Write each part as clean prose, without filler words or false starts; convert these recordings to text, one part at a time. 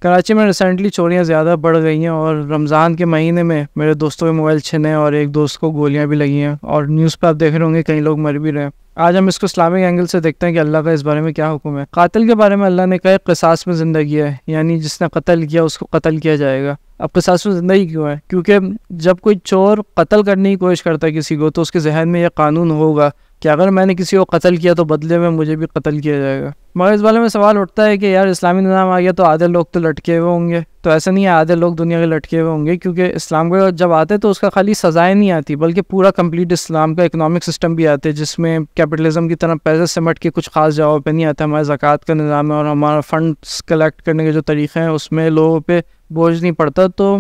کراچی میں ریسنٹلی چوریاں زیادہ بڑھ گئی ہیں اور رمضان کے مہینے میں میرے دوستوں کے موبائل چھنے اور ایک دوست کو گولیاں بھی لگی ہیں اور نیوز پہ آپ دیکھ رہے ہوں گے کئی لوگ مر بھی رہے ہیں. آج ہم اس کو اسلامک اینگل سے دیکھتے ہیں کہ اللہ کا اس بارے میں کیا حکم ہے. قاتل کے بارے میں اللہ نے کہا قصاص میں زندگی ہے، یعنی جس نے قتل کیا اس کو قتل کیا جائے گا. اب قصاص میں زندگی کیوں ہے؟ کیونکہ جب کوئی چور قتل کرنے کی کوشش کرتا ہے کسی کو تو اس کے ذہن میں یہ قانون ہوگا کہ اگر میں نے کسی کو قتل کیا تو بدلے میں مجھے بھی قتل کیا جائے گا. مگر اس بارے میں سوال اٹھتا ہے کہ یار اسلامی نظام آ گیا تو آدھے لوگ تو لٹکے ہوئے ہوں گے. تو ایسا نہیں ہے آدھے لوگ دنیا کے لٹکے ہوئے ہوں گے، کیونکہ اسلام کو جب آتے تو اس کا خالی سزائیں نہیں آتی بلکہ پورا کمپلیٹ اسلام کا اکنامک سسٹم بھی آتے جس میں کیپٹلزم کی طرح پیسے سمٹ کے کچھ خاص جگہوں پہ نہیں آتا. ہمارا زکوٰۃ کا نظام ہے اور ہمارا فنڈس کلیکٹ کرنے کے جو طریقے ہیں اس میں لوگوں پہ بوجھ نہیں پڑتا. تو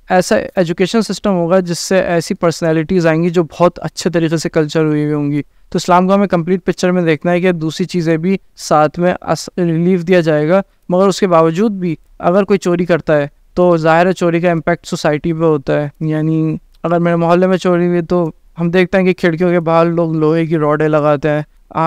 ایسا ایجوکیشن سسٹم ہوگا جس سے ایسی پرسنالٹیز آئیں گی جو بہت اچھے طریقے سے کلچر ہوئی ہوں گی. تو اسلام کو ہمیں کمپلیٹ پکچر میں دیکھنا ہے کہ دوسری چیزیں بھی ساتھ میں ریلیف دیا جائے گا. مگر اس کے باوجود بھی اگر کوئی چوری کرتا ہے تو ظاہر ہے چوری کا امپیکٹ سوسائٹی پہ ہوتا ہے. یعنی اگر میرے محلے میں چوری ہوئی تو ہم دیکھتے ہیں کہ کھڑکیوں کے باہر لوگ لوہے کی روڈیں لگاتے ہیں.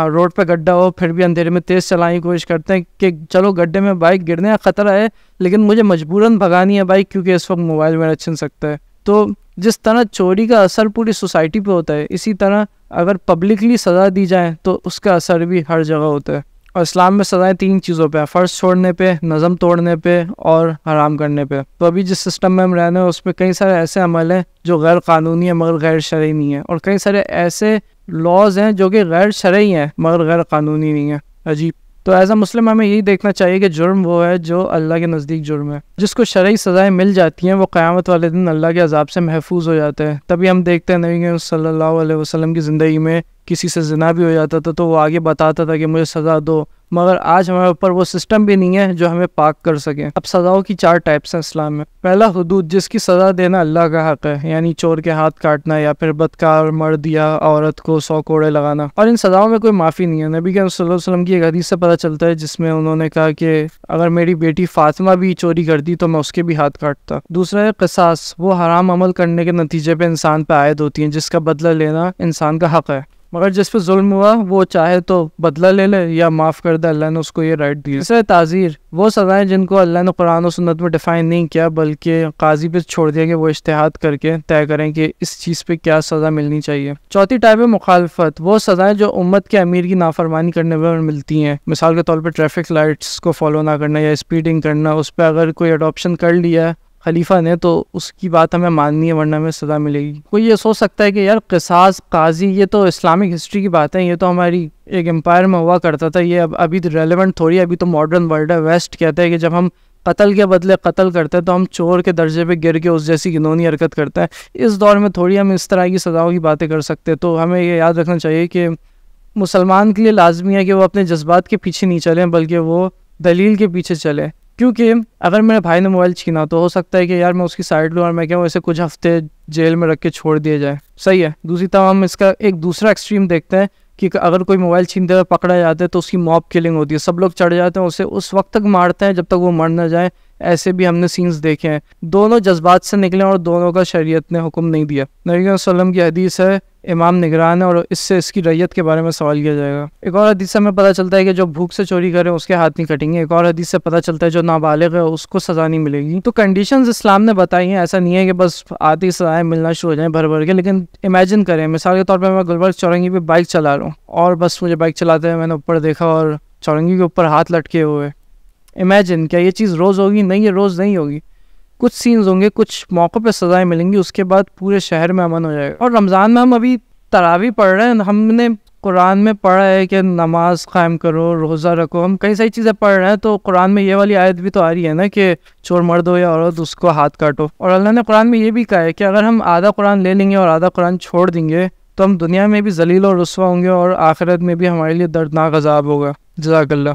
روڈ پہ گڈھا ہو پھر بھی اندھیرے میں تیز چلانے کی کوشش کرتے ہیں کہ چلو گڈھے میں بائک گرنے کا خطرہ ہے لیکن مجھے مجبوراً بھگانی ہے بائک کیونکہ اس وقت موبائل میرا چھن سکتا ہے. تو جس طرح چوری کا اثر پوری سوسائٹی پہ ہوتا ہے اسی طرح اگر پبلکلی سزا دی جائے تو اس کا اثر بھی ہر جگہ ہوتا ہے. اور اسلام میں سزائیں 3 چیزوں پہ ہیں: فرض چھوڑنے پہ، نظم توڑنے پہ اور حرام کرنے پہ. تو ابھی جس سسٹم میں ہم رہنے ہیں اس میں کئی سارے ایسے عمل ہیں جو غیر قانونی ہیں مگر غیر شرعی نہیں ہیں، اور کئی سارے ایسے لاز ہیں جو کہ غیر شرعی ہیں مگر غیر قانونی نہیں ہیں. عجیب. تو ایز اے مسلم ہمیں یہی دیکھنا چاہیے کہ جرم وہ ہے جو اللہ کے نزدیک جرم ہے. جس کو شرعی سزائیں مل جاتی ہیں وہ قیامت والے دن اللہ کے عذاب سے محفوظ ہو جاتا ہے. تبھی ہم دیکھتے ہیں نبی صلی اللہ علیہ وسلم کی زندگی میں کسی سے زنا بھی ہو جاتا تھا تو وہ آگے بتاتا تھا کہ مجھے سزا دو. مگر آج ہمارے اوپر وہ سسٹم بھی نہیں ہے جو ہمیں پاک کر سکے. اب سزاؤں کی 4 ٹائپس ہیں اسلام میں. پہلا حدود، جس کی سزا دینا اللہ کا حق ہے، یعنی چور کے ہاتھ کاٹنا یا پھر بدکار مرد یا عورت کو 100 کوڑے لگانا. اور ان سزاؤں میں کوئی معافی نہیں ہے. نبی صلی اللہ علیہ وسلم کی ایک حدیث سے پتہ چلتا ہے جس میں انہوں نے کہا کہ اگر میری بیٹی فاطمہ بھی چوری کرتی تو میں اس کے بھی ہاتھ کاٹتا. دوسرا ہے قصاص. وہ حرام عمل کرنے کے نتیجے پہ انسان پہ عائد ہوتی ہیں جس کا بدلہ لینا انسان کا حق ہے، مگر جس پہ ظلم ہوا وہ چاہے تو بدلہ لے لے یا معاف کر دے، اللہ نے اس کو یہ رائٹ دی. تیسرا تعزیر. وہ سزائیں جن کو اللہ نے قرآن و سنت میں ڈیفائن نہیں کیا بلکہ قاضی پہ چھوڑ دیا کہ وہ اجتہاد کر کے طے کریں کہ اس چیز پہ کیا سزا ملنی چاہیے. چوتھی ٹائپ ہے مخالفت. وہ سزائیں جو امت کے امیر کی نافرمانی کرنے پر ملتی ہیں، مثال کے طور پہ ٹریفک لائٹس کو فالو نہ کرنا یا اسپیڈنگ کرنا. اس پہ اگر کوئی اڈاپشن کر لیا خلیفہ نے تو اس کی بات ہمیں ماننی ہے ورنہ ہمیں سزا ملے گی. کوئی یہ سوچ سکتا ہے کہ یار قصاص، قاضی، یہ تو اسلامک ہسٹری کی بات ہے، یہ تو ہماری ایک امپائر میں ہوا کرتا تھا، یہ ابھی ریلیونٹ تھوڑی ہے، ابھی تو ماڈرن ورلڈ ہے. ویسٹ کہتا ہے کہ جب ہم قتل کے بدلے قتل کرتے ہیں تو ہم چور کے درجے پہ گر کے اس جیسی گنونی حرکت کرتے ہیں. اس دور میں تھوڑی ہم اس طرح کی سزاؤں کی باتیں کر سکتے. تو ہمیں یہ یاد رکھنا چاہیے کہ مسلمان کے لیے لازمی ہے کہ وہ اپنے جذبات کے پیچھے نہیں چلیں بلکہ وہ دلیل کے پیچھے چلیں. کیونکہ اگر میرے بھائی نے موبائل چھینا تو ہو سکتا ہے کہ یار میں اس کی سائڈ لوں اور میں کہوں اسے کچھ ہفتے جیل میں رکھ کے چھوڑ دیا جائے. صحیح ہے. دوسری طرف ہم اس کا ایک دوسرا ایکسٹریم دیکھتے ہیں کہ اگر کوئی موبائل چھینتے ہوئے پکڑا جاتا ہے تو اس کی موب کلنگ ہوتی ہے، سب لوگ چڑھ جاتے ہیں اسے اس وقت تک مارتے ہیں جب تک وہ مر نہ جائے. ایسے بھی ہم نے سینز دیکھے ہیں. دونوں جذبات سے نکلے اور دونوں کا شریعت نے حکم نہیں دیا. نبی صلی اللہ علیہ وسلم کی حدیث ہے امام نگران ہے اور اس سے اس کی ریت کے بارے میں سوال کیا جائے گا. ایک اور حدیث سے ہمیں پتہ چلتا ہے کہ جو بھوک سے چوری کرے اس کے ہاتھ نہیں کٹیں گے. ایک اور حدیث سے پتہ چلتا ہے جو نابالغ ہے اس کو سزا نہیں ملے گی. تو کنڈیشنز اسلام نے بتائی ہیں. ایسا نہیں ہے کہ بس آتی سزائیں ملنا شروع ہو جائیں بھر بھر کے. لیکن امیجن کریں مثال کے طور پہ میں گلبرگ چورنگی پہ بائک چلا رہا ہوں اور بس مجھے بائک چلاتے ہوئے میں نے اوپر دیکھا اور چورنگی کے اوپر ہاتھ لٹکے ہوئے. امیجن کیا یہ چیز روز ہوگی؟ نہیں، یہ روز نہیں ہوگی. کچھ سینز ہوں گے، کچھ موقع پہ سزائیں ملیں گی، اس کے بعد پورے شہر میں امن ہو جائے گا. اور رمضان میں ہم ابھی تراویح پڑھ رہے ہیں. ہم نے قرآن میں پڑھا ہے کہ نماز قائم کرو، روزہ رکھو. ہم کئی ساری چیزیں پڑھ رہے ہیں تو قرآن میں یہ والی آیت بھی تو آ رہی ہے نا کہ چور مرد ہو یا عورت اس کو ہاتھ کاٹو. اور اللہ نے قرآن میں یہ بھی کہا ہے کہ اگر ہم آدھا قرآن لے لیں گے اور آدھا قرآن چھوڑ دیں گے تو ہم دنیا میں بھی ذلیل اور رسوا ہوں گے اور آخرت میں بھی ہمارے لیے دردناک عذاب ہوگا. جزاک اللہ.